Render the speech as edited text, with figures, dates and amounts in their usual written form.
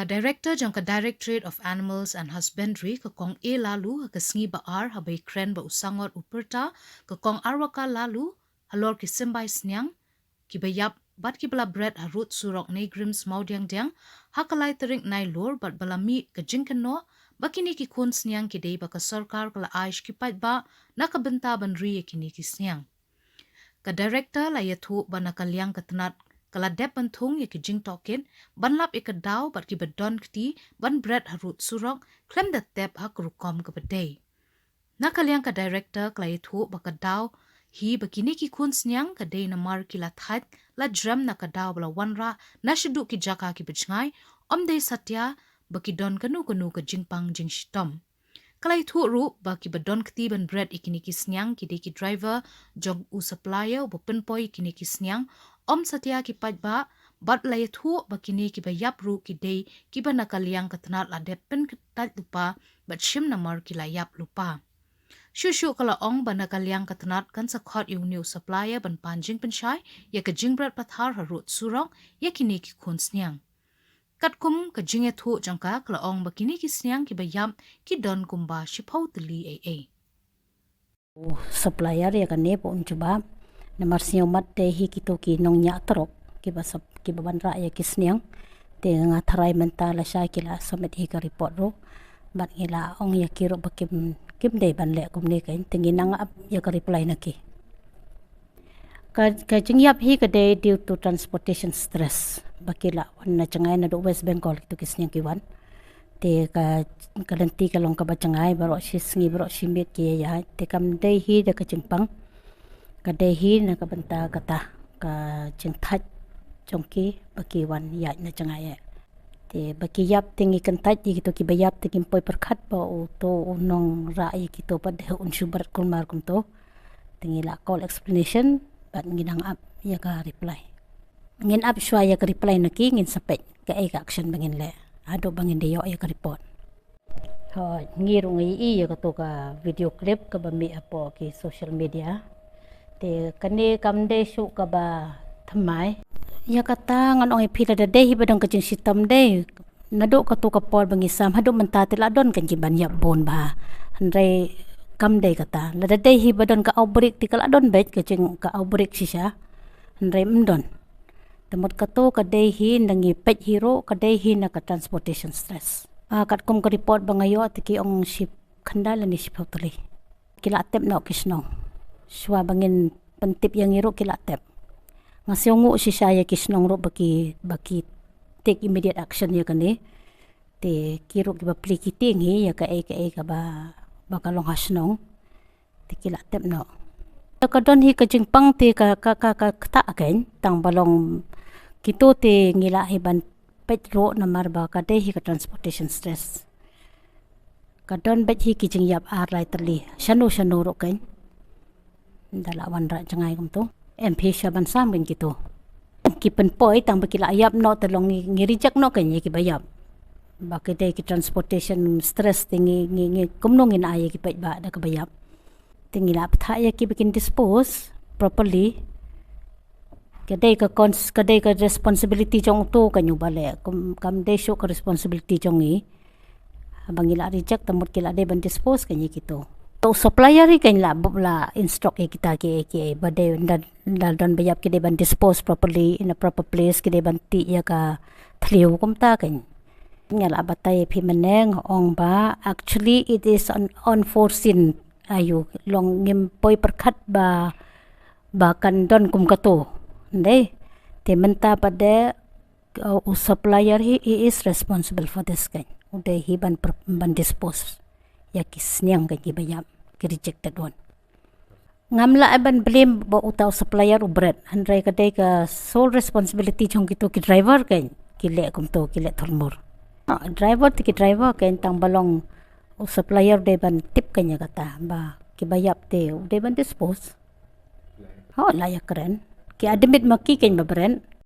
Director jang ka Directorate of Animals and Husbandry ka kong e lalu ka sngi ba ar habay kren ba usangot uperta ka kong arwaka lalu halor ki simbay snyang ki bayap bat ki bala bread harut surok negrims maudiang diang hakalay tering nai lor bat balami ka jinkano bakini ki kun snyang ki day ba ka sarkar kala aish ki pait ba nakabenta ban ri kini ki snyang ka director la yathu ba nakalyang katnat kala dep pentung ye ki jing token banlap ikadaw bat ki bedon kti ban bread harut surok klem dat tep hak rukom ka bedai nakalyang ka director kala yathu bakadaw hi bakini ki kun snyang ka day na mar ki la that la drum nakadaw bala wanra na shidu ki jaka ki bichngai omday satya bakidon kanu ka jingpang jing shitom kalai thu ru ba ki badon kti ban bread ikini ki snyang ki de ki driver jog u supplier bo penpoi kini ki snyang om satya ki pat ba bat lai thu ba kini ki ba yap ru ki de ki ba nakaliang katnat la de pen tat lupa bat shim namar ki la yap lupa shushu kala ong ba nakaliang katnat kan sa khot yu new supplier ban panjing penshai ya ka jingbrat pathar harut surok ya kini ki khun snyang katkum ka jinge thu jangka klaong bakini ki snyang ki bayam ki don kumba shipau tli supplier ya kan ne po unjuba na marsiyo mat te hi kito ki nong nya trok ki basap ki baban ra ya ki snyang te nga tharai menta la sha ki la somet hi ka report ro bat ngila ong ya ki ro bakim kim de ban le kum ne kain tingi nang ap ya ka reply na ki ka jingyap hi ka de due to transportation stress bakila na changai na do West Bengal to kisnyang kiwan te ka kalanti ka long ka ba changai baro si sngi baro si met ki ya te kam de hi de ka chingpang ka de hi na ka banta kata ka chingthat chongki baki wan ya na changai te baki yap tingi kantat di to ki bayap te kim poi perkhat ba o to unong ra i ki to pa de un subar kulmar kum to tingi la call explanation bat nginang up ya ka reply ngin up shwa ya ka reply na ki ngin sapet ka ai ka action bangin le ado bangin de yo ya ka report ho ngiru ngi i ya ka to ka video clip ka ba mi apo ki social media te kane kam de shu ka ba thamai ya kata ngan ong phila de hi badong ka jing sitam de nado ka to ka por bangi sam hado man ta tela don kan ki ban ya bon ba hanre kam de kata la de hi badon ka outbreak ti kala don bet ka jing ka outbreak sisa hanre mdon temot kato kadai hi nangi pet hero kadai hi na ka transportation stress kat kum ka report bangayo atiki ong ship khandala ni ship hotli kila tep no kisno shwa bangin pentip yang hero kila tep ngasiongu si saya kisnong ro baki take immediate action ya kani te kiro ki ba plikiting hi ya ka ka ba bakalong hasnong te kila tep no ka don hi ka jingpang te ka ta again tang balong kito te ngila hiban petro na marba ka de hi ka transportation stress ka don bet hi ki jing yap ar lai terli shanu ro kain dala wan ra jangai kum to mp shaban sam bin kito ki pen poi tang ba kila yap no telong ngi reject no kan ki bayap ba ke de ki transportation stress tingi ngi kumnong in ay ki pet ba da ka bayap tingi la ptha ya ki bikin dispose properly kadai ka responsibility jong tu kanyu bale kam de show ka responsibility jong i bangila reject tamut kila de ban dispose kanyi kito to supplier ri kan la instruct kita ki bade dan bayap ki de ban dispose properly in a proper place ki de ban ti ya ka thliu kum ta kan ngala batay phi maneng ong ba actually it is an unforeseen ayu long ngim poi perkhat ba kan don kum kato ndai te menta pada supplier he is responsible for this kind udah hi ban dispose ya kisnyang ka bayam ki rejected one ngamla ban blame ba utaw supplier u bread handrai ka ka sole responsibility jong kito ki driver kan kile kum to kile thormor driver ti ki driver kan tang balong u supplier de ban tip kanya kata ba ki bayap te de ban dispose layak keren ki admit maki kan babren